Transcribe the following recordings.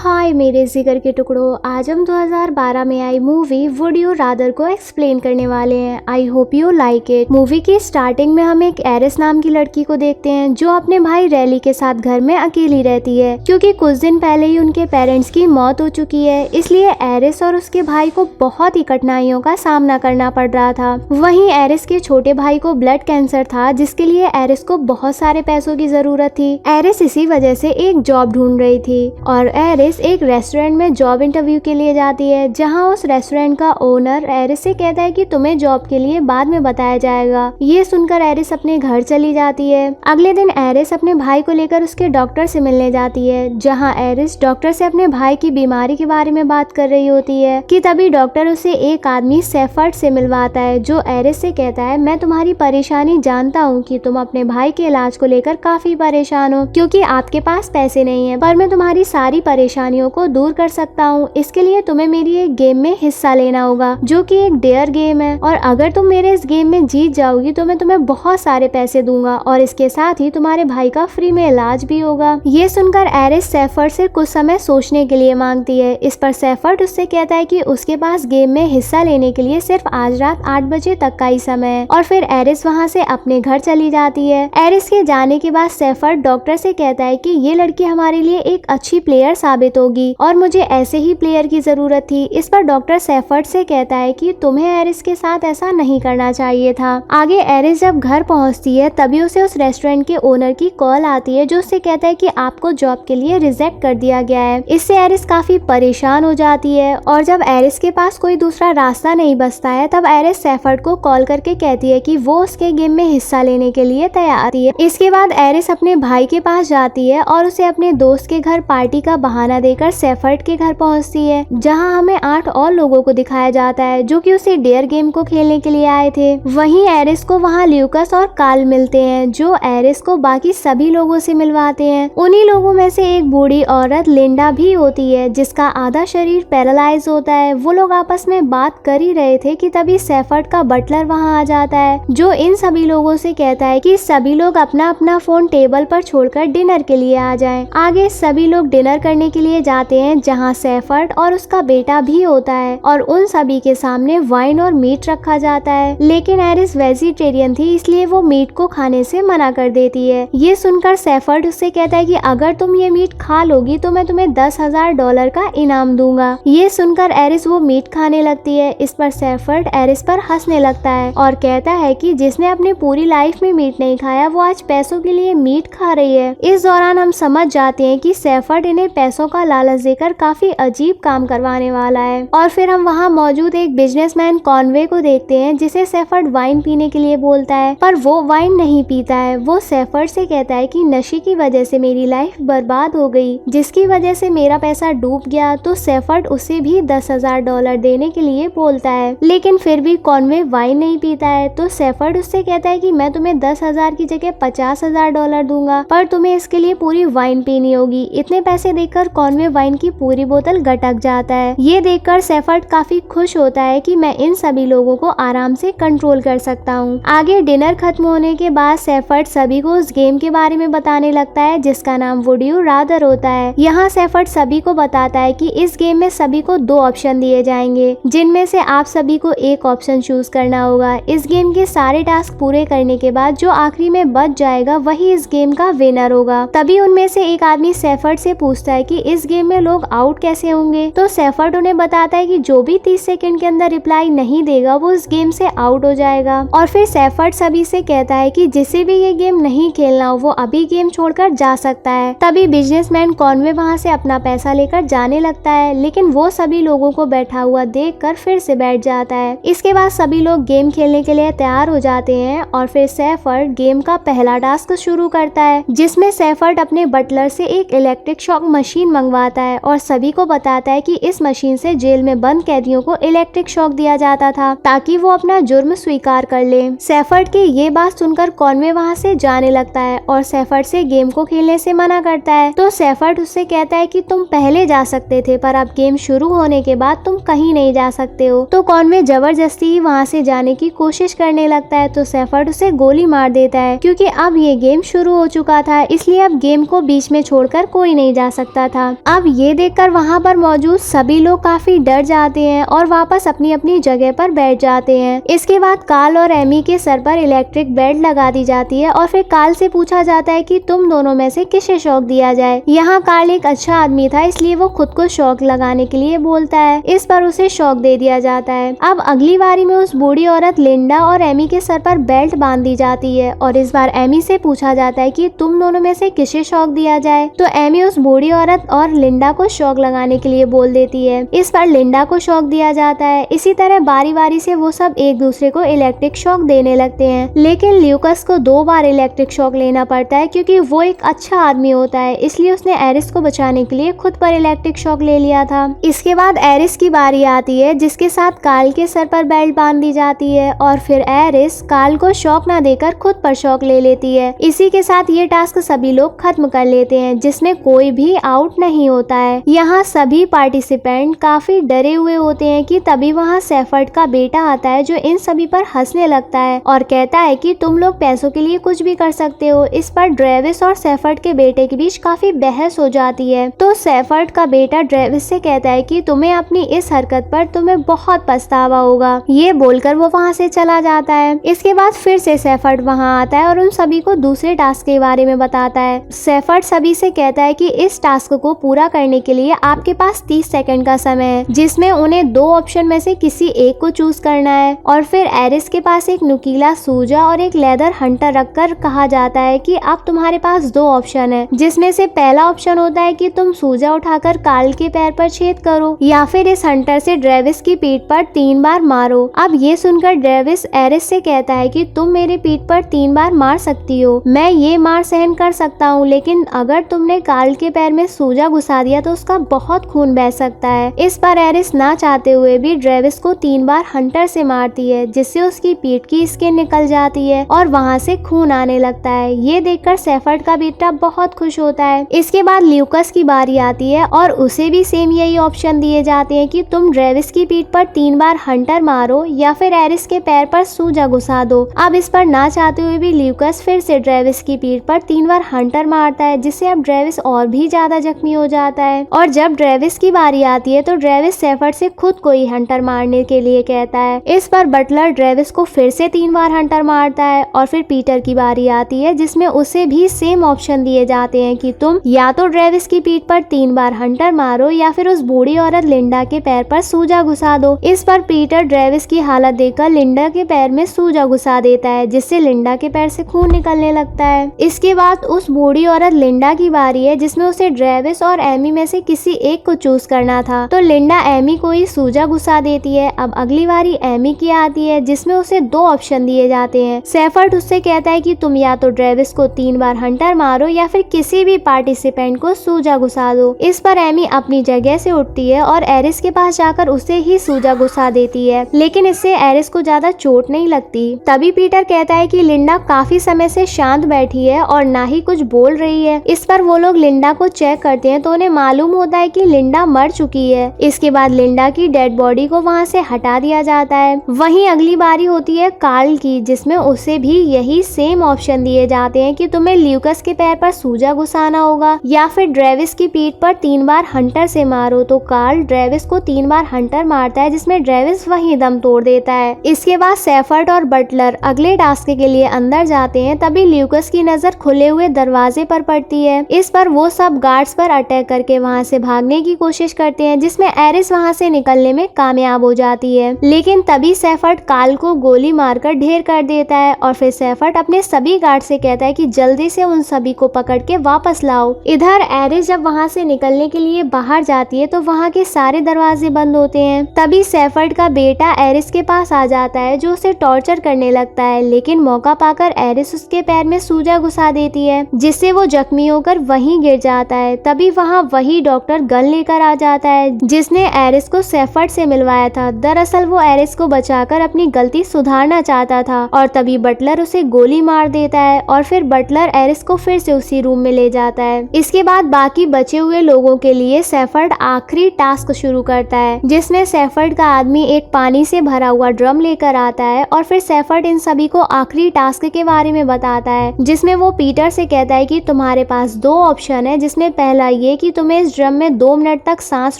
हाय मेरे जिगर के टुकड़ों, आज हम 2012 में आई मूवी वुड यू रादर को एक्सप्लेन करने वाले हैं। I hope you like it. Movie की स्टार्टिंग में हम एक एरिस नाम की लड़की को देखते हैं जो अपने भाई रैली के साथ घर में अकेली रहती है, क्योंकि कुछ दिन पहले ही उनके पेरेंट्स की मौत हो चुकी है। इसलिए एरिस और उसके भाई को बहुत ही कठिनाइयों का सामना करना पड़ रहा था। वहीं एरिस के छोटे भाई को ब्लड कैंसर था, जिसके लिए एरिस को बहुत सारे पैसों की जरूरत थी। एरिस इसी वजह से एक जॉब ढूंढ रही थी और एरिस एक रेस्टोरेंट में जॉब इंटरव्यू के लिए जाती है, जहां उस रेस्टोरेंट का ओनर एरिस से कहता है कि तुम्हें जॉब के लिए बाद में बताया जाएगा। ये सुनकर एरिस अपने घर चली जाती है। अगले दिन एरिस अपने भाई को लेकर उसके डॉक्टर से मिलने जाती है, जहां एरिस डॉक्टर से अपने भाई की बीमारी के बारे में बात कर रही होती है कि तभी डॉक्टर उसे एक आदमी सेफर्ड से मिलवाता है, जो एरिस से कहता है मैं तुम्हारी परेशानी जानता हूँ कि तुम अपने भाई के इलाज को लेकर काफी परेशान हो, क्योंकि आपके पास पैसे नहीं है, पर मैं तुम्हारी सारी परेशानियों को दूर कर सकता हूँ। इसके लिए तुम्हें मेरी एक गेम में हिस्सा लेना होगा, जो कि एक डेयर गेम है, और अगर तुम मेरे इस गेम में जीत जाओगी तो मैं तुम्हें बहुत सारे पैसे दूंगा और इसके साथ ही तुम्हारे भाई का फ्री में इलाज भी होगा। ये सुनकर एरिस सेफर्ड से कुछ समय सोचने के लिए मांगती है। इस पर सेफर्ड उससे कहता है कि उसके पास गेम में हिस्सा लेने के लिए सिर्फ आज रात 8 बजे तक का ही समय है, और फिर एरिस वहाँ से अपने घर चली जाती है। एरिस के जाने के बाद सेफर्ड डॉक्टर से कहता है कि ये लड़की हमारे लिए एक अच्छी प्लेयर साबित होगी और मुझे ऐसे ही प्लेयर की जरूरत थी। इस पर डॉक्टर सेफर्ड से कहता है कि तुम्हें एरिस के साथ ऐसा नहीं करना चाहिए था। आगे एरिस जब घर पहुंचती है तभी उसे उस रेस्टोरेंट के ओनर की कॉल आती है, जो उससे कहता है कि आपको जॉब के लिए रिजेक्ट कर दिया गया है। इससे एरिस काफी परेशान हो जाती है और जब एरिस के पास कोई दूसरा रास्ता नहीं बचता है तब एरिस सेफर्ड को कॉल करके कहती है कि वो उसके गेम में हिस्सा लेने के लिए तैयार है। इसके बाद एरिस अपने भाई के पास जाती है और उसे अपने दोस्त के घर पार्टी का बहाना देकर सेफर्ड के घर पहुंचती है, जहां हमें 8 और लोगों को दिखाया जाता है जो कि उसे डेयर गेम को खेलने के लिए आए थे। वहीं एरिस को वहां ल्यूकस और कार्ल मिलते हैं, जो एरिस को बाकी सभी लोगों से मिलवाते हैं। उन्हीं लोगों में से एक बूढ़ी औरत लिंडा भी होती है, जिसका आधा शरीर पैरालाइज होता है। वो लोग आपस में बात कर ही रहे थे कि तभी सेफर्ड का बटलर वहां आ जाता है, जो इन सभी लोगों से कहता है कि सभी लोग अपना अपना फोन टेबल पर छोड़कर डिनर के लिए आ जाएं। आगे सभी लोग डिनर करने के लिए जाते हैं, जहां सेफर्ड और उसका बेटा भी होता है और उन सभी के सामने वाइन और मीट रखा जाता है। लेकिन एरिस वेजिटेरियन थी, इसलिए वो मीट को खाने से मना कर देती है। ये सुनकर सेफर्ड उससे कहता है कि अगर तुम ये मीट खा लोगी तो मैं तुम्हें $10,000 का इनाम दूंगा। ये सुनकर एरिस वो मीट खाने लगती है। इस पर सेफर्ड एरिस पर हंसने लगता है और कहता है कि जिसने अपनी पूरी लाइफ में मीट नहीं खाया वो आज पैसों के लिए मीट खा रही है। इस दौरान हम समझ जाते हैं कि सेफर्ड इन्हें पैसों का लालच देकर काफी अजीब काम करवाने वाला है। और फिर हम वहाँ मौजूद एक बिजनेसमैन कॉनवे को देखते हैं, जिसे सेफर्ड वाइन पीने के लिए बोलता है, पर वो वाइन नहीं पीता है। वो सेफर्ड से कहता है कि नशे की वजह से मेरी लाइफ बर्बाद हो गई, जिसकी वजह से मेरा पैसा डूब गया। तो सेफर्ड उसे भी $10,000 देने के लिए बोलता है, लेकिन फिर भी कॉनवे वाइन नहीं पीता है। तो सेफर्ड उससे कहता है कि मैं तुम्हें 10,000 की जगह $50,000 दूंगा, पर तुम्हें इसके लिए पूरी वाइन पीनी होगी। इतने पैसे देकर कॉनवे वाइन की पूरी बोतल गटक जाता है। ये देखकर सेफर्ड काफी खुश होता है कि मैं इन सभी लोगों को आराम से कंट्रोल कर सकता हूँ। आगे डिनर खत्म होने के बाद सेफर्ड सभी को उस गेम के बारे में बताने लगता है, जिसका नाम वुड यू रादर होता है। यहाँ सेफर्ड सभी को बताता है कि इस गेम में सभी को 2 ऑप्शन दिए जाएंगे, जिनमें से आप सभी को एक ऑप्शन चूज करना होगा। इस गेम के सारे टास्क पूरे करने के बाद जो आखिरी में बच जाएगा वही इस गेम का विनर होगा। तभी उनमें से एक आदमी सेफर्ड से पूछता है कि इस गेम में लोग आउट कैसे होंगे। तो सेफर्ड उन्हें बताता है कि जो भी 30 सेकंड के अंदर रिप्लाई नहीं देगा वो इस गेम से आउट हो जाएगा। और फिर सेफर्ड सभी से कहता है कि जिसे भी ये गेम नहीं खेलना हो वो अभी गेम छोड़कर जा सकता है। तभी बिजनेसमैन कॉनवे वहाँ से अपना पैसा लेकर जाने लगता है, लेकिन वो सभी लोगों को बैठा हुआ देखकर फिर से बैठ जाता है। इसके बाद सभी लोग गेम खेलने के लिए तैयार हो जाते हैं और फिर सेफर्ड गेम का पहला टास्क शुरू करता है, जिसमें सेफर्ड अपने बटलर से एक इलेक्ट्रिक शॉक मशीन मंगवाता है और सभी को बताता है कि इस मशीन से जेल में बंद कैदियों को इलेक्ट्रिक शॉक दिया जाता था ताकि वो अपना जुर्म स्वीकार कर ले। सेफर्ड की ये बात सुनकर कॉनवे वहाँ से जाने लगता है और सेफर्ड से गेम को खेलने से मना करता है। तो सेफर्ड उससे कहता है कि तुम पहले जा सकते थे, पर अब गेम शुरू होने के बाद तुम कहीं नहीं जा सकते हो। तो कॉनवे जबरदस्ती वहाँ से जाने की कोशिश करने लगता है, तो सेफर्ड उसे गोली मार देता है, क्योंकि अब ये गेम शुरू हो चुका था, इसलिए अब गेम को बीच में छोड़कर कोई नहीं जा सकता था। अब ये देखकर वहाँ पर मौजूद सभी लोग काफी डर जाते हैं और वापस अपनी अपनी जगह पर बैठ जाते हैं। इसके बाद कार्ल और एमी के सर पर इलेक्ट्रिक बेल्ट लगा दी जाती है और फिर कार्ल से पूछा जाता है कि तुम दोनों में से किसे शॉक दिया जाए। यहाँ कार्ल एक अच्छा आदमी था, इसलिए वो खुद को शॉक लगाने के लिए बोलता है। इस पर उसे शॉक दे दिया जाता है। अब अगली बारी में उस बूढ़ी औरत लिंडा और एमी के सर पर बेल्ट बांध दी जाती है और इस बार एमी से पूछा जाता है कि तुम दोनों में से किसे शॉक दिया जाए। तो एमी उस बूढ़ी औरत और लिंडा को शॉक लगाने के लिए बोल देती है। इस पर लिंडा को शॉक दिया जाता है। इसी तरह बारी बारी से वो सब एक दूसरे को इलेक्ट्रिक शॉक देने लगते हैं, लेकिन ल्यूकस को 2 बार इलेक्ट्रिक शॉक लेना पड़ता है क्योंकि वो एक अच्छा आदमी होता है, इसलिए उसने एरिस को बचाने के लिए खुद पर इलेक्ट्रिक शॉक ले लिया था। इसके बाद एरिस की बारी आती है, जिसके साथ कार्ल के सर पर बेल्ट बांध दी जाती है और फिर एरिस कार्ल को शॉक न देकर खुद पर शॉक ले लेती है। इसी के साथ ये टास्क सभी लोग खत्म कर लेते हैं, जिसमें कोई भी आउट नहीं होता है। यहाँ सभी पार्टिसिपेंट काफी डरे हुए होते हैं कि तभी वहाँ सेफर्ड का बेटा आता है, जो इन सभी पर हंसने लगता है और कहता है कि तुम लोग पैसों के लिए कुछ भी कर सकते हो। इस पर ड्रेविस और सेफर्ड के बेटे के बीच काफी बहस हो जाती है। तो सेफर्ड का बेटा ड्रेविस से कहता है कि तुम्हें अपनी इस हरकत पर तुम्हें बहुत पछतावा होगा। ये बोलकर वो वहाँ से चला जाता है। इसके बाद फिर से सेफर्ड वहाँ आता है और उन सभी को दूसरे टास्क के बारे में बताता है। सेफर्ड सभी से कहता है कि इस टास्क को पूरा करने के लिए आपके पास 30 सेकंड का समय है, जिसमें उन्हें 2 ऑप्शन में से किसी एक को चूज करना है। और फिर एरिस के पास एक नुकीला सूजा और एक लेदर हंटर रखकर कहा जाता है कि अब तुम्हारे पास 2 ऑप्शन है, जिसमें से पहला ऑप्शन होता है कि तुम सूजा उठाकर कार्ल के पैर पर छेद करो या फिर इस हंटर से ड्रेविस की पीठ पर 3 बार मारो। अब ये सुनकर ड्रेविस एरिस से कहता है कि तुम मेरे पीठ पर 3 बार मार सकती हो, मैं ये मार सहन कर सकता हूँ, लेकिन अगर तुमने कार्ल के पैर में सूजा घुसा दिया तो उसका बहुत खून बह सकता है। इस पर एरिस ना चाहते हुए भी ड्रेविस को 3 बार हंटर से मारती है, जिससे उसकी पीठ की स्किन निकल जाती है और वहाँ से खून आने लगता है। ये देखकर सेफर्ड का बेटा बहुत खुश होता है। इसके बाद ल्यूकस की बारी आती है और उसे भी सेम यही ऑप्शन दिए जाते हैं कि तुम ड्रेविस की पीठ पर 3 बार हंटर मारो या फिर एरिस के पैर पर सूजा घुसा दो। अब इस पर ना चाहते हुए भी ल्यूकस फिर से ड्रेविस की पीठ पर 3 बार हंटर मारता है, जिससे अब ड्रेविस और भी ज्यादा जख्मी हो जाता है। और जब ड्रेविस की बारी आती है तो ड्रेविस सेफर्ड से खुद को ही हंटर मारने के लिए कहता है। इस पर बटलर ड्रेविस को फिर से 3 बार हंटर मारता है और फिर पीटर की बारी आती है, जिसमें उसे भी सेम ऑप्शन दिए जाते हैं कि तुम या तो ड्रेविस की पीठ पर 3 बार हंटर मारो या फिर उस बूढ़ी औरत लिंडा के पैर पर सूजा घुसा दो। इस पर पीटर ड्रेविस की हालत देखकर लिंडा के पैर में सूजा घुसा देता है, जिससे लिंडा के पैर से खून निकलने लगता है। इसके बाद उस बूढ़ी औरत लिंडा की बारी है, जिसमें उसे ड्रेविस और एमी में से किसी एक को चूज करना था। तो लिंडा एमी को ही सूजा घुसा देती है। अब अगली बारी एमी की आती है, जिसमें उसे 2 ऑप्शन दिए जाते हैं। सेफर्ड उससे कहता है कि तुम या तो ड्रेविस को 3 बार हंटर मारो या फिर किसी भी पार्टिसिपेंट को सूजा घुसा दो। इस पर एमी अपनी जगह से उठती है और एरिस के पास जाकर उसे ही सूजा घुसा देती है, लेकिन इससे एरिस को ज्यादा चोट नहीं लगती। तभी पीटर कहता है कि लिंडा काफी समय से शांत बैठी है और ना ही कुछ बोल रही है। इस पर वो लोग लिंडा को चेक करते हैं तो उन्हें मालूम होता है कि लिंडा मर चुकी है। इसके बाद लिंडा की डेड बॉडी को वहाँ से हटा दिया जाता है। वहीं अगली बारी होती है कार्ल की, जिसमें उसे भी यही सेम ऑप्शन दिए जाते हैं कि तुम्हें ल्यूकस के पैर पर सूजा घुसाना होगा या फिर ड्रेविस की पीठ पर 3 बार हंटर से मारो। तो कार्ल ड्रेविस को 3 बार हंटर मारता है, जिसमें ड्रेविस वहीं दम तोड़ देता है। इसके बाद सेफर्ड और बटलर अगले टास्क के लिए अंदर जाते हैं। तभी ल्यूकस की नजर खुले हुए दरवाजे पर पड़ती है। इस पर वो सब गार्ड्स पर अटैक करके वहाँ से भागने की कोशिश करते हैं, जिसमें एरिस वहाँ से निकलने में कामयाब हो जाती है। लेकिन तभी सेफर्ड कार्ल को गोली मारकर ढेर कर देता है और फिर सेफर्ड अपने सभी गार्ड से कहता है कि जल्दी से उन सभी को पकड़ के वापस लाओ। इधर एरिस जब वहाँ से निकलने के लिए बाहर जाती है तो वहाँ के सारे दरवाजे बंद होते हैं। तभी सेफर्ड का बेटा एरिस के पास आ जाता है, जो उसे टॉर्चर करने लगता है, लेकिन मौका पाकर एरिस उसके पैर में सूजा घुसा देती है, जिससे वो जख्मी होकर वहीं गिर जाता है। तभी वहाँ वही डॉक्टर गन लेकर आ जाता है, जिसने एरिस को सेफर्ड से मिलवाया था। दरअसल वो एरिस को बचाकर अपनी गलती सुधारना चाहता था और तभी बटलर उसे गोली मार देता है और फिर बटलर एरिस को फिर से उसी रूम में ले जाता है। इसके बाद बाकी बचे हुए लोगों के लिए सेफर्ड आखिरी टास्क शुरू करता है, जिसमें सेफर्ड का आदमी एक पानी से भरा हुआ ड्रम लेकर आता है और फिर सेफर्ड इन सभी को आखिरी टास्क के बारे में बताता है, जिसमें वो पीटर से कहता है कि तुम्हारे पास 2 ऑप्शन है, जिसमें पहला ये कि तुम्हें इस ड्रम में 2 मिनट तक सांस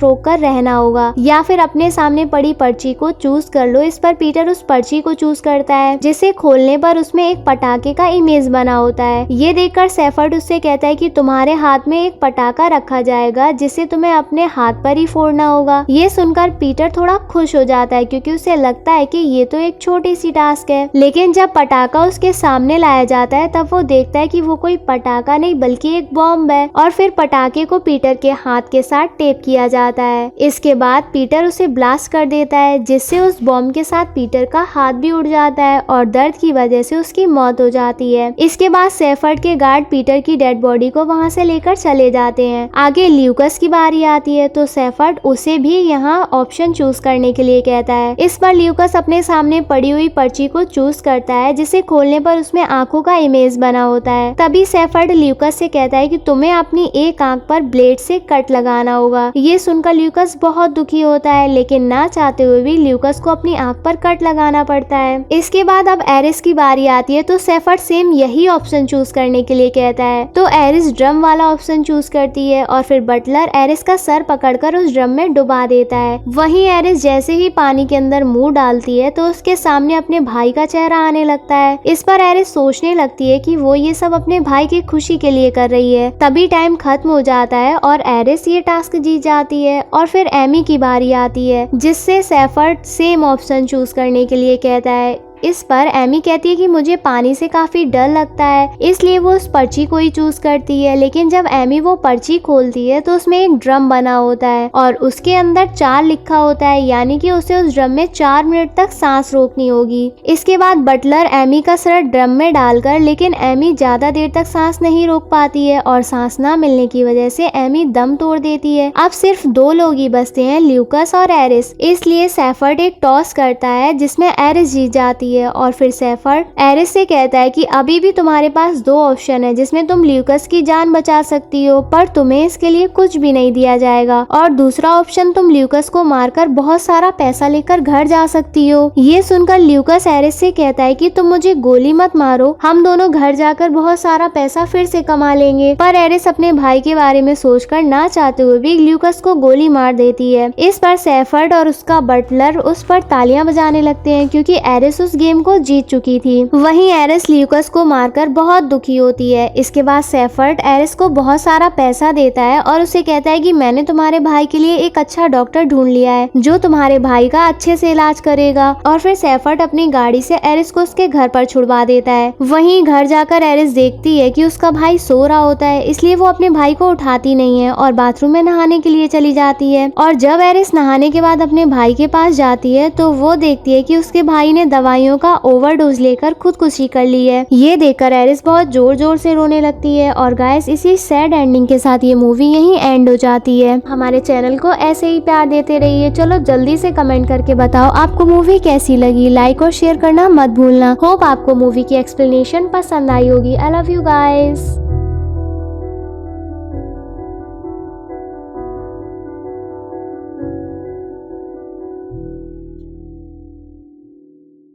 रोककर रहना होगा या फिर अपने सामने पड़ी पर्ची को चूज कर लो। इस पर पीटर उस पर्ची को चूज करता है जिसे खोलने पर उसमें एक पटाखे का इमेज बना होता है। ये देखकर सेफर्ड उससे कहता है कि तुम्हारे हाथ में एक पटाखा रखा जाएगा जिसे तुम्हें अपने हाथ पर ही फोड़ना होगा। ये सुनकर पीटर थोड़ा खुश हो जाता है क्योंकि उसे लगता है कि ये तो एक छोटी सी टास्क है। लेकिन जब पटाखा उसके सामने लाया जाता है तब वो देखता है कि वो कोई पटाखा नहीं बल्कि एक बॉम्ब है और फिर पटाखे को पीटर के हाथ के साथ टेप किया जाता है। इसके बाद पीटर उसे ब्लास्ट कर देता है जिससे उस बॉम्ब के साथ पीटर का हाथ भी उड़ जाता है और दर्द की वजह से उसकी मौत हो जाती है। इसके बाद सेफर्ड के गार्ड पीटर की डेड बॉडी को वहां से लेकर चले जाते हैं। आगे ल्यूकस की बारी आती है तो सेफर्ड उसे भी यहाँ ऑप्शन चूज करने के लिए कहता है। इस पर ल्यूकस अपने सामने पड़ी हुई पर्ची को चूज करता है जिसे खोलने पर उसमें आंखों का इमेज बना होता है। तभी सेफर्ड ल्यूकस से कहता है कि तुम्हें अपनी एक आंख पर ब्लेड से कट लगाना होगा। ये सुनकर ल्यूकस बहुत दुखी होता है लेकिन ना चाहते हुए भी ल्यूकस को अपनी आंख पर कट लगाना पड़ता है। इसके बाद अब एरिस की बारी आती है तो सेफर्ड सेम यही ऑप्शन चूज करने के लिए कहता है तो एरिस ड्रम वाला ऑप्शन चूज करती है और फिर बटलर एरिस का सर पकड़कर उस ड्रम में डुबा देता है। वहीं एरिस जैसे ही पानी के अंदर मुंह डालती है तो उसके सामने अपने भाई का चेहरा आने लगता है। इस पर एरिस सोचने लगती है कि वो ये सब अपने भाई की खुशी के लिए कर रही है। तभी टाइम खत्म हो जाता है और एरिस ये टास्क जीत जाती है और फिर एमी की बारी आती है जिससे सेफर्ड सेम ऑप्शन चूज करने के लिए कहता है। इस पर एमी कहती है कि मुझे पानी से काफी डर लगता है इसलिए वो उस पर्ची को ही चूज करती है। लेकिन जब एमी वो पर्ची खोलती है तो उसमें एक ड्रम बना होता है और उसके अंदर 4 लिखा होता है यानी कि उसे उस ड्रम में 4 मिनट तक सांस रोकनी होगी। इसके बाद बटलर एमी का सर ड्रम में डालकर लेकिन एमी ज्यादा देर तक सांस नहीं रोक पाती है और सांस ना मिलने की वजह से एमी दम तोड़ देती है। अब सिर्फ 2 लोग ही बचते हैं, ल्यूकस और एरिस। इसलिए सेफर्ड एक टॉस करता है जिसमें एरिस जीत जाती है और फिर सेफर्ड एरिस से कहता है कि अभी भी तुम्हारे पास 2 ऑप्शन है जिसमें तुम ल्यूकस की जान बचा सकती हो पर तुम्हें इसके लिए कुछ भी नहीं दिया जाएगा और दूसरा ऑप्शन तुम ल्यूकस को मारकर बहुत सारा पैसा लेकर घर जा सकती हो। ये सुनकर ल्यूकस एरिस से कहता है कि तुम मुझे गोली मत मारो, हम दोनों घर जाकर बहुत सारा पैसा फिर से कमा लेंगे। पर एरिस अपने भाई के बारे में सोचकर ना चाहते हुए भी ल्यूकस को गोली मार देती है। इस पर सेफर्ड और उसका बटलर उस पर तालियां बजाने लगते हैं क्योंकि एरिस उस गेम को जीत चुकी थी। वहीं एरिस ल्यूकस को मारकर बहुत दुखी होती है। इसके बाद सेफर्ड एरिस को बहुत सारा पैसा देता है और उसे कहता है कि मैंने तुम्हारे भाई के लिए एक अच्छा डॉक्टर ढूंढ लिया है जो तुम्हारे भाई का अच्छे से इलाज करेगा। और फिर सेफर्ड अपनी गाड़ी से एरिस को उसके घर पर छुड़वा देता है। वहीं घर जाकर एरिस देखती है कि उसका भाई सो रहा होता है इसलिए वो अपने भाई को उठाती नहीं है और बाथरूम में नहाने के लिए चली जाती है। और जब एरिस नहाने के बाद अपने भाई के पास जाती है तो वो देखती है कि उसके भाई ने दवाइयों का ओवरडोज लेकर खुदकुशी कर ली है। ये देखकर एरिस बहुत जोर जोर से रोने लगती है। और गाइस इसी सैड एंडिंग के साथ ये मूवी यहीं एंड हो जाती है। हमारे चैनल को ऐसे ही प्यार देते रहिए। चलो जल्दी से कमेंट करके बताओ आपको मूवी कैसी लगी। लाइक और शेयर करना मत भूलना। होप आपको मूवी की एक्सप्लेनेशन पसंद आई होगी। I love you guys.